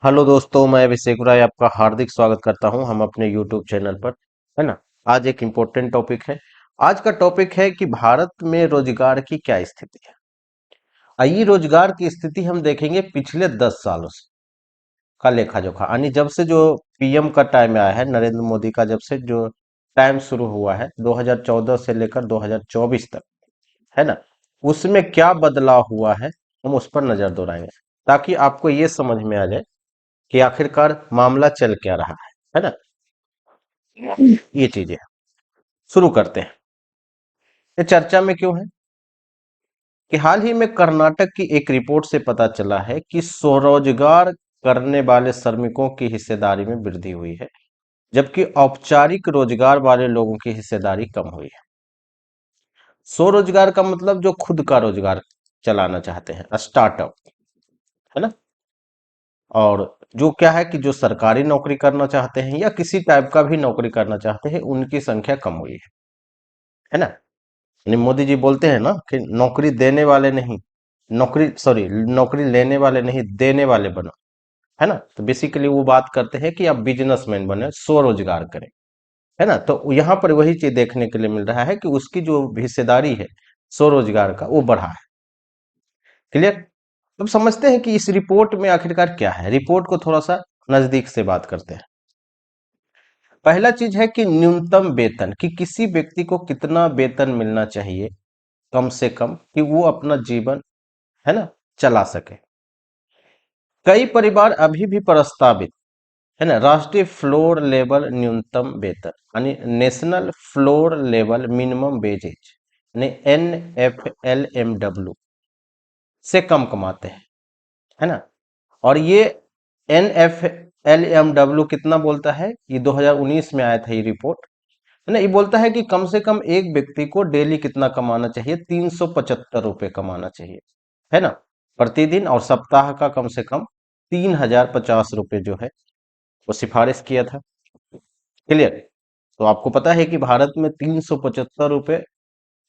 Hello दोस्तों, मैं अभिषेक राय आपका हार्दिक स्वागत करता हूं हम अपने यूट्यूब चैनल पर। है ना। आज एक इम्पोर्टेंट टॉपिक है। आज का टॉपिक है कि भारत में रोजगार की क्या स्थिति है। आइए रोजगार की स्थिति हम देखेंगे पिछले 10 सालों से का लेखा जोखा, यानी जब से जो पीएम का टाइम आया है, नरेंद्र मोदी का जब से जो टाइम शुरू हुआ है 2014 से लेकर 2024 तक, है ना, उसमें क्या बदलाव हुआ है, हम उस पर नजर दौड़ाएंगे ताकि आपको ये समझ में आ जाए कि आखिरकार मामला चल क्या रहा है ना। ये चीजें शुरू करते हैं। ये चर्चा में क्यों है कि हाल ही में कर्नाटक की एक रिपोर्ट से पता चला है कि स्वरोजगार करने वाले श्रमिकों की हिस्सेदारी में वृद्धि हुई है, जबकि औपचारिक रोजगार वाले लोगों की हिस्सेदारी कम हुई है। स्वरोजगार का मतलब जो खुद का रोजगार चलाना चाहते हैं, स्टार्टअप, है ना। और जो क्या है कि जो सरकारी नौकरी करना चाहते हैं या किसी टाइप का भी नौकरी करना चाहते हैं, उनकी संख्या कम हुई है ना। यानी मोदी जी बोलते हैं ना कि नौकरी देने वाले नहीं, नौकरी सॉरी नौकरी लेने वाले नहीं, देने वाले बनो, है ना। तो बेसिकली वो बात करते हैं कि आप बिजनेसमैन बने, स्वरोजगार करें, है ना। तो यहाँ पर वही चीज देखने के लिए मिल रहा है कि उसकी जो हिस्सेदारी है स्वरोजगार का, वो बढ़ा है। क्लियर। अब समझते हैं कि इस रिपोर्ट में आखिरकार क्या है। रिपोर्ट को थोड़ा सा नजदीक से बात करते हैं। पहला चीज है कि न्यूनतम वेतन, कि किसी व्यक्ति को कितना वेतन मिलना चाहिए कम से कम कि वो अपना जीवन, है ना, चला सके। कई परिवार अभी भी प्रस्तावित, है ना, राष्ट्रीय फ्लोर लेवल न्यूनतम वेतन यानी national floor level minimum wages यानी NFLMW से कम कमाते हैं, है ना। और ये NFLMW कितना बोलता है, ये 2019 में आया था ये रिपोर्ट, है ना। ये बोलता है कि कम से कम एक व्यक्ति को डेली कितना कमाना चाहिए, 375 रुपये कमाना चाहिए, है ना, प्रतिदिन। और सप्ताह का कम से कम 3050 रुपये जो है वो सिफारिश किया था। क्लियर। तो आपको पता है कि भारत में 375 रुपये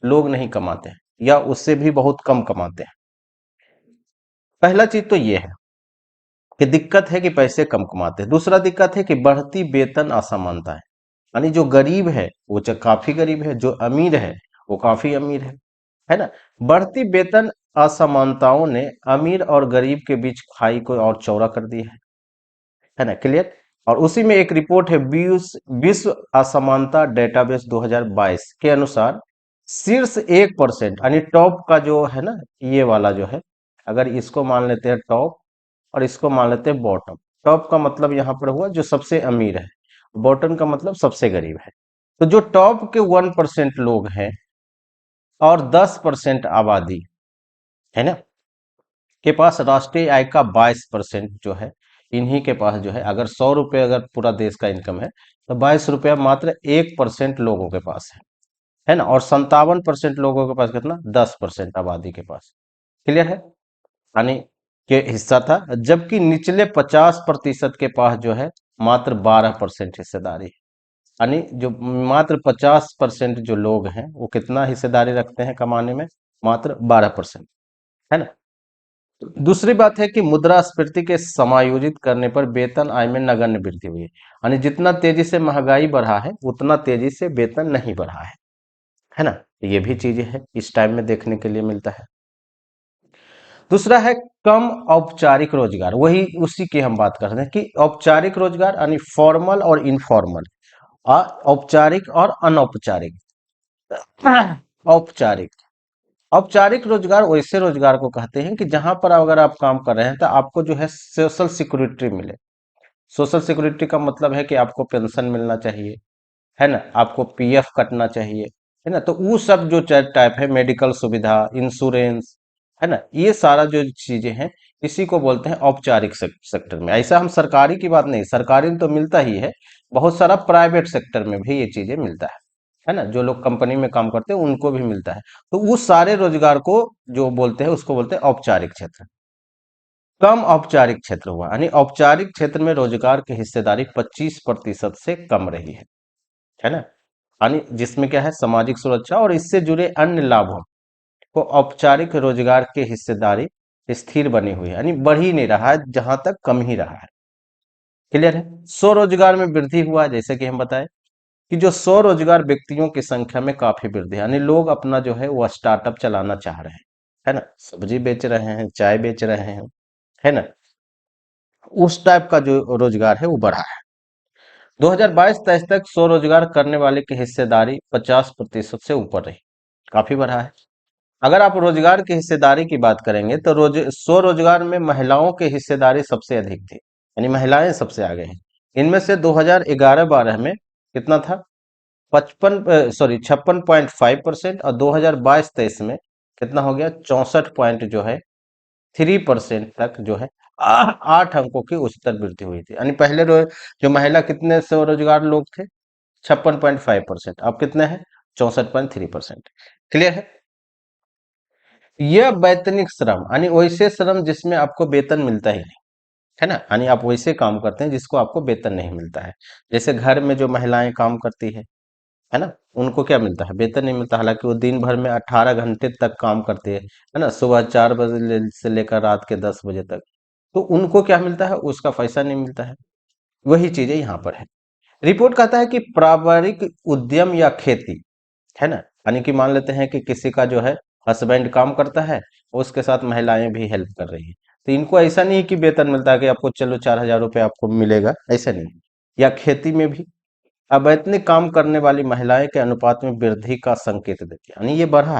लोग नहीं कमाते हैं या उससे भी बहुत कम कमाते हैं। पहला चीज तो ये है कि दिक्कत है कि पैसे कम कमाते हैं। दूसरा दिक्कत है कि बढ़ती वेतन असमानता है, यानी जो गरीब है वो काफी गरीब है, जो अमीर है वो काफी अमीर है ना। बढ़ती वेतन असमानताओं ने अमीर और गरीब के बीच खाई को और चौड़ा कर दिया है ना। क्लियर। और उसी में एक रिपोर्ट है विश्व असमानता डेटाबेस 2022 के अनुसार शीर्ष 1% यानी टॉप का जो है ना, ये वाला जो है, अगर इसको मान लेते हैं टॉप और इसको मान लेते हैं बॉटम। टॉप का मतलब यहाँ पर हुआ जो सबसे अमीर है, बॉटम का मतलब सबसे गरीब है। तो जो टॉप के 1% लोग हैं और 10% आबादी, है ना, के पास राष्ट्रीय आय का 22% जो है, इन्हीं के पास जो है, अगर 100 रुपये अगर पूरा देश का इनकम है तो 22 रुपया मात्र 1% लोगों के पास है ना। और 57% लोगों के पास कितना, 10% आबादी के पास। क्लियर है। यानी के हिस्सा था, जबकि निचले 50% के पास जो है मात्र 12% हिस्सेदारी है। यानी जो मात्र 50% जो लोग हैं वो कितना हिस्सेदारी रखते हैं कमाने में, मात्र 12%, है ना। दूसरी बात है कि मुद्रास्फीति के समायोजित करने पर वेतन आय में नगण्य वृद्धि हुई है, यानी जितना तेजी से महंगाई बढ़ा है उतना तेजी से वेतन नहीं बढ़ा है ना। ये भी चीजें है इस टाइम में देखने के लिए मिलता है। दूसरा है कम औपचारिक रोजगार, वही उसी की हम बात कर रहे हैं कि औपचारिक रोजगार यानी फॉर्मल और इनफॉर्मल, औपचारिक और अनौपचारिक। औपचारिक, औपचारिक रोजगार वैसे रोजगार को कहते हैं कि जहां पर अगर आप काम कर रहे हैं तो आपको जो है सोशल सिक्योरिटी मिले। सोशल सिक्योरिटी का मतलब है कि आपको पेंशन मिलना चाहिए, है ना, आपको पीएफ कटना चाहिए, है ना। तो वो सब जो टाइप है, मेडिकल सुविधा, इंश्योरेंस, है ना, ये सारा जो चीजें हैं इसी को बोलते हैं औपचारिक सेक्टर में। ऐसा हम सरकारी की बात नहीं, सरकारी में तो मिलता ही है, बहुत सारा प्राइवेट सेक्टर में भी ये चीजें मिलता है ना। जो लोग कंपनी में काम करते हैं उनको भी मिलता है। तो उस सारे रोजगार को जो बोलते हैं उसको बोलते हैं औपचारिक क्षेत्र। कम औपचारिक क्षेत्र हुआ, यानी औपचारिक क्षेत्र में रोजगार की हिस्सेदारी 25% से कम रही है ना। यानी जिसमें क्या है, सामाजिक सुरक्षा और इससे जुड़े अन्य लाभों को औपचारिक रोजगार की हिस्सेदारी स्थिर बनी हुई है, यानी बढ़ ही नहीं रहा है, जहां तक कम ही रहा है। क्लियर है। स्वरोजगार में वृद्धि हुआ, जैसे कि हम बताएं कि जो स्वरोजगार व्यक्तियों की संख्या में काफी वृद्धि है, यानी लोग अपना जो है वो स्टार्टअप चलाना चाह रहे हैं, है ना, सब्जी बेच रहे हैं, चाय बेच रहे हैं, है ना, उस टाइप का जो रोजगार है वो बढ़ा है। 2022-23 तक स्वरोजगार करने वाले की हिस्सेदारी 50% से ऊपर रही, काफी बढ़ा है। अगर आप रोजगार की हिस्सेदारी की बात करेंगे तो स्वरोजगार में महिलाओं की हिस्सेदारी सबसे अधिक थी, यानी महिलाएं सबसे आगे हैं। इनमें से 2011-12 में कितना था, 56.5%, और 2022-23 में कितना हो गया, 64 पॉइंट जो है 3% तक जो है 8 अंकों की उच्चतर वृद्धि हुई थी। यानी पहले जो महिला कितने स्वरोजगार लोग थे, 56.5%, अब कितने हैं, 64.3%। क्लियर है। यह वैतनिक श्रम, यानी वैसे श्रम जिसमें आपको वेतन मिलता ही नहीं, है ना, यानी आप वैसे काम करते हैं जिसको आपको वेतन नहीं मिलता है। जैसे घर में जो महिलाएं काम करती है ना, उनको क्या मिलता है, वेतन नहीं मिलता, हालांकि वो दिन भर में 18 घंटे तक काम करते हैं, है ना, सुबह 4 बजे से लेकर रात के 10 बजे तक, तो उनको क्या मिलता है, उसका पैसा नहीं मिलता है। वही चीजें यहाँ पर है। रिपोर्ट कहता है कि पारिवारिक उद्यम या खेती, है ना, यानी कि मान लेते हैं कि किसी का जो है हस्बैंड काम करता है, उसके साथ महिलाएं भी हेल्प कर रही है, तो इनको ऐसा नहीं कि वेतन मिलता है कि आपको चलो 4,000 रुपये आपको मिलेगा, ऐसा नहीं। या खेती में भी अवैतनिक काम करने वाली महिलाएं के अनुपात में वृद्धि का संकेत देती है, यानी ये बढ़ा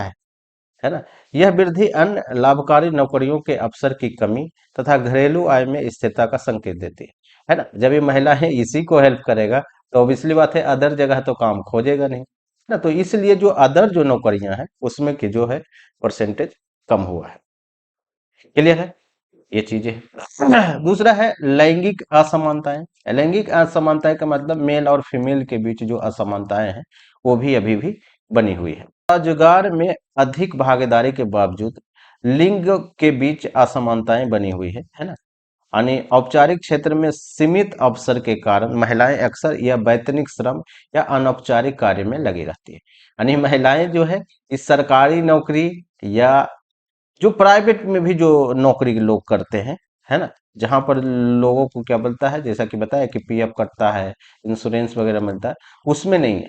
है ना। यह वृद्धि अन्य लाभकारी नौकरियों के अवसर की कमी तथा घरेलू आय में स्थिरता का संकेत देती है ना। जब ये महिलाएं इसी को हेल्प करेगा तो ऑब्वियसली बात है अदर जगह तो काम खोजेगा नहीं, है ना, तो इसलिए जो अदर जो नौकरियां हैं उसमें की जो है परसेंटेज कम हुआ है। क्लियर है, ये चीजें हैं। दूसरा है लैंगिक असमानताएं। लैंगिक असमानताएं का मतलब मेल और फीमेल के बीच जो असमानताएं हैं वो भी अभी भी बनी हुई है। रोजगार में अधिक भागीदारी के बावजूद लिंग के बीच असमानताएं बनी हुई है ना। यानी औपचारिक क्षेत्र में सीमित अवसर के कारण महिलाएं अक्सर या वैतनिक श्रम या अनौपचारिक कार्य में लगी रहती है। यानी महिलाएं जो है इस सरकारी नौकरी या जो प्राइवेट में भी जो नौकरी के लोग करते हैं, है ना, जहां पर लोगों को क्या मिलता है, जैसा कि बताया कि पीएफ कटता है, इंश्योरेंस वगैरह मिलता है, उसमें नहीं है।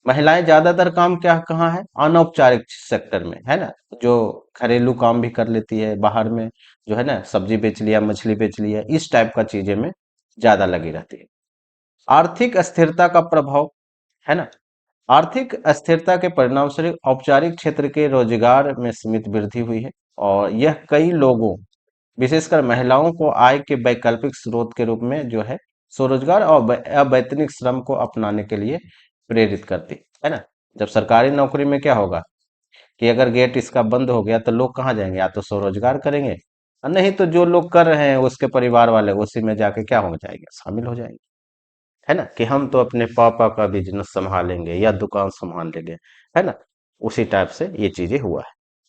महिलाएं ज्यादातर काम क्या कहाँ है, अनौपचारिक सेक्टर में, है ना, जो घरेलू काम भी कर लेती है, बाहर में जो है ना सब्जी बेच लिया, मछली बेच लिया, इस टाइप का चीजें में ज्यादा लगी रहती है। आर्थिक अस्थिरता का प्रभाव, है ना, आर्थिक अस्थिरता के परिणामस्वरूप औपचारिक क्षेत्र के रोजगार में सीमित वृद्धि हुई है, और यह कई लोगों विशेषकर महिलाओं को आय के वैकल्पिक स्रोत के रूप में जो है स्वरोजगार और अवैतनिक श्रम को अपनाने के लिए प्रेरित करती है ना। जब सरकारी नौकरी में क्या होगा कि अगर गेट इसका बंद हो गया तो लोग कहाँ जाएंगे, या तो स्वरोजगार करेंगे, और नहीं तो जो लोग कर रहे हैं उसके परिवार वाले उसी में जाके क्या हो जाएंगे, शामिल हो जाएंगे, है ना, कि हम तो अपने पापा का बिजनेस संभालेंगे या दुकान संभाल लेंगे, है ना, उसी टाइप से ये चीजें हुआ है।